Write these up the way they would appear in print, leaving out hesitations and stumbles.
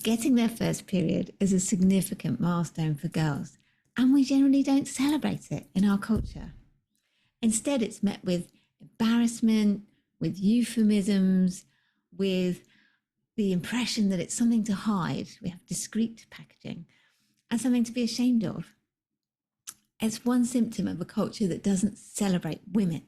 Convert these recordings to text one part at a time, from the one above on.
Getting their first period is a significant milestone for girls, and we generally don't celebrate it in our culture. Instead, it's met with embarrassment, with euphemisms, with the impression that it's something to hide. We have discreet packaging and something to be ashamed of. It's one symptom of a culture that doesn't celebrate women,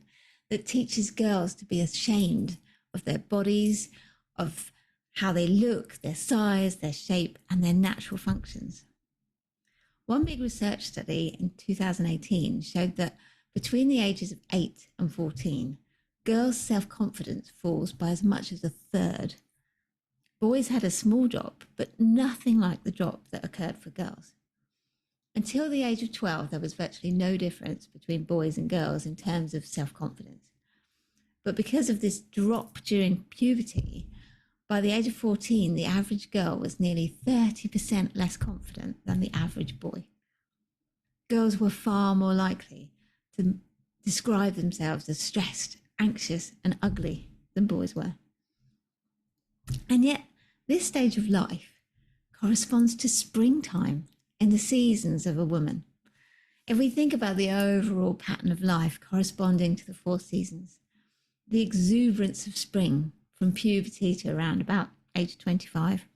that teaches girls to be ashamed of their bodies, of how they look, their size, their shape, and their natural functions. One big research study in 2018 showed that between the ages of 8 and 14, girls' self-confidence falls by as much as a third. Boys had a small drop, but nothing like the drop that occurred for girls. Until the age of 12, there was virtually no difference between boys and girls in terms of self-confidence. But because of this drop during puberty, by the age of 14, the average girl was nearly 30% less confident than the average boy. Girls were far more likely to describe themselves as stressed, anxious, and ugly than boys were. And yet, this stage of life corresponds to springtime in the seasons of a woman. If we think about the overall pattern of life corresponding to the 4 seasons, the exuberance of spring from puberty to around about age 25,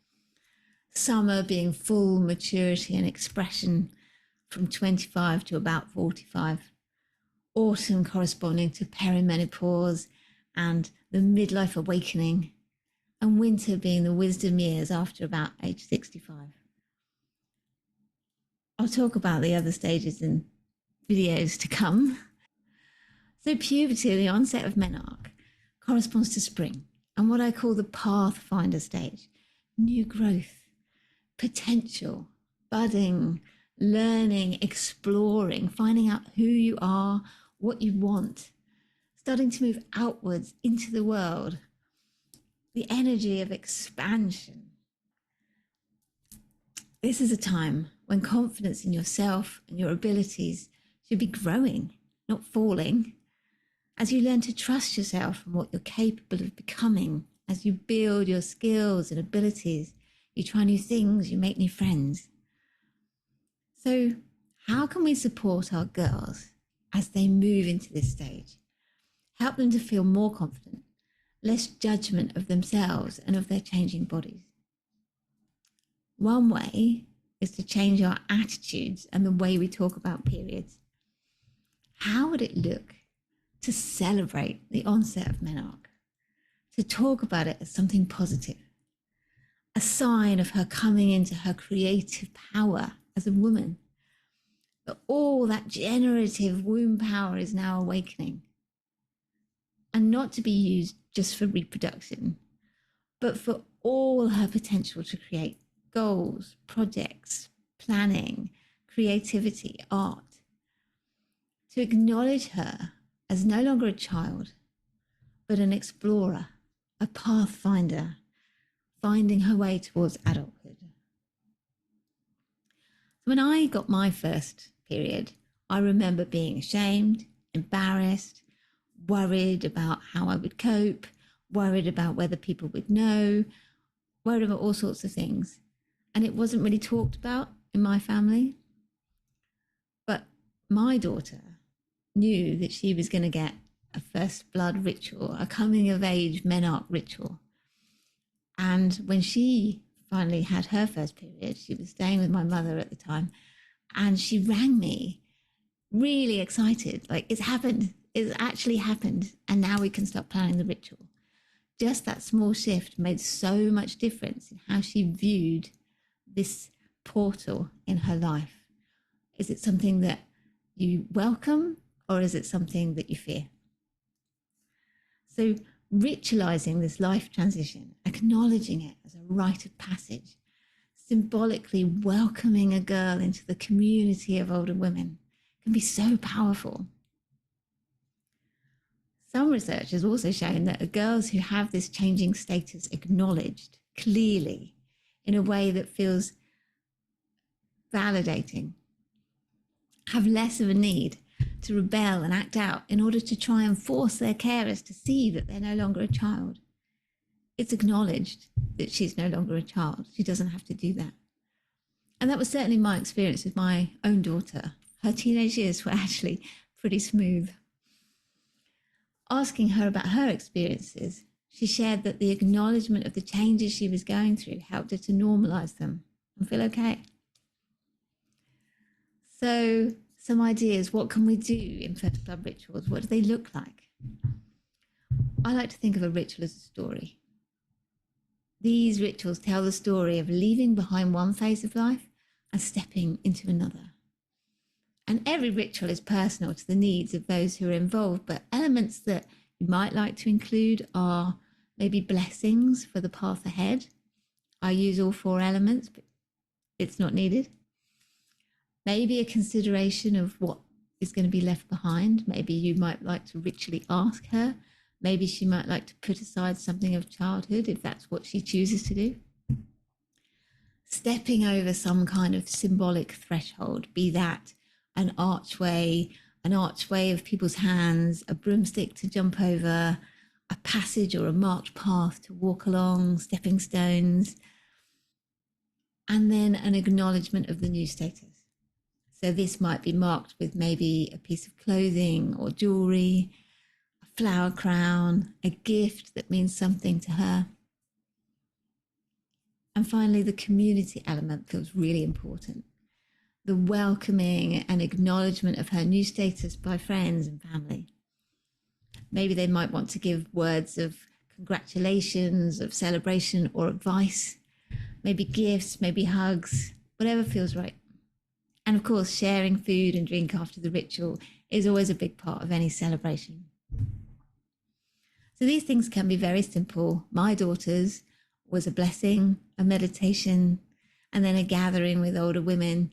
summer being full maturity and expression from 25 to about 45, autumn corresponding to perimenopause and the midlife awakening, and winter being the wisdom years after about age 65. I'll talk about the other stages in videos to come. So puberty, the onset of menarche, corresponds to spring and what I call the pathfinder stage: new growth, potential, budding, learning, exploring, finding out who you are, what you want, starting to move outwards into the world, the energy of expansion. This is a time when confidence in yourself and your abilities should be growing, not falling, as you learn to trust yourself and what you're capable of becoming, as you build your skills and abilities, you try new things, you make new friends. So how can we support our girls as they move into this stage? Help them to feel more confident, less judgment of themselves and of their changing bodies. One way is to change our attitudes and the way we talk about periods. How would it look to celebrate the onset of menarche, to talk about it as something positive, a sign of her coming into her creative power as a woman, that all that generative womb power is now awakening, and not to be used just for reproduction, but for all her potential to create goals, projects, planning, creativity, art, to acknowledge her as no longer a child, but an explorer, a pathfinder, finding her way towards adulthood. When I got my first period, I remember being ashamed, embarrassed, worried about how I would cope, worried about whether people would know, worried about all sorts of things. And it wasn't really talked about in my family. But my daughter knew that she was going to get a first blood ritual, a coming of age menarche ritual. And when she finally had her first period, she was staying with my mother at the time, and she rang me really excited, like, it's happened, it's actually happened, and now we can start planning the ritual. Just that small shift made so much difference in how she viewed this portal in her life. Is it something that you welcome, or is it something that you fear? So ritualizing this life transition, acknowledging it as a rite of passage, symbolically welcoming a girl into the community of older women, can be so powerful. Some research has also shown that girls who have this changing status acknowledged clearly in a way that feels validating, have less of a need to rebel and act out in order to try and force their carers to see that they're no longer a child. it's acknowledged that she's no longer a child. She doesn't have to do that. And that was certainly my experience with my own daughter. Her teenage years were actually pretty smooth. Asking her about her experiences, she shared that the acknowledgement of the changes she was going through helped her to normalize them and feel okay. So, some ideas. What can we do in First Club rituals? What do they look like? I like to think of a ritual as a story. These rituals tell the story of leaving behind one phase of life and stepping into another. And every ritual is personal to the needs of those who are involved, but elements that you might like to include are maybe blessings for the path ahead. I use all 4 elements, but it's not needed. Maybe a consideration of what is going to be left behind. Maybe you might like to ritually ask her. Maybe she might like to put aside something of childhood if that's what she chooses to do. Stepping over some kind of symbolic threshold, be that an archway of people's hands, a broomstick to jump over, a passage or a marked path to walk along, stepping stones, and then an acknowledgement of the new status. So this might be marked with maybe a piece of clothing or jewelry, a flower crown, a gift that means something to her. And finally, the community element feels really important. The welcoming and acknowledgement of her new status by friends and family. Maybe they might want to give words of congratulations, of celebration or advice, maybe gifts, maybe hugs, whatever feels right. And of course, sharing food and drink after the ritual is always a big part of any celebration. So these things can be very simple. My daughter's was a blessing, a meditation, and then a gathering with older women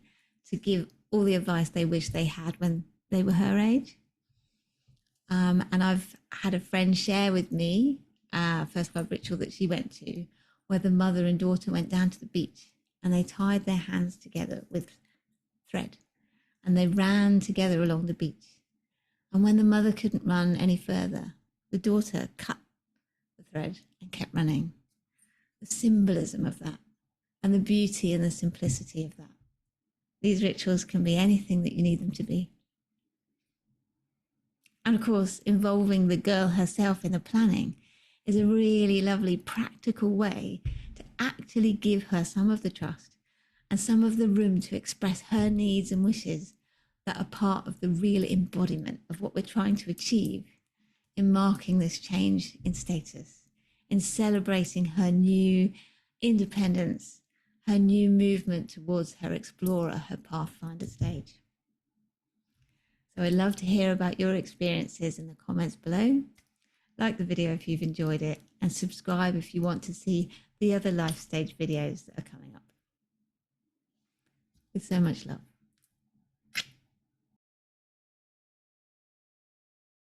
to give all the advice they wish they had when they were her age. And I've had a friend share with me a First Club ritual that she went to, where the mother and daughter went down to the beach and they tied their hands together with thread and they ran together along the beach. And when the mother couldn't run any further, the daughter cut the thread and kept running. The symbolism of that and the beauty and the simplicity of that. These rituals can be anything that you need them to be. And of course, involving the girl herself in the planning is a really lovely practical way to actually give her some of the trust and some of the room to express her needs and wishes that are part of the real embodiment of what we're trying to achieve in marking this change in status, in celebrating her new independence, her new movement towards her explorer, her pathfinder stage. So I'd love to hear about your experiences in the comments below. Like the video if you've enjoyed it, and subscribe if you want to see the other life stage videos that are coming up. With so much love.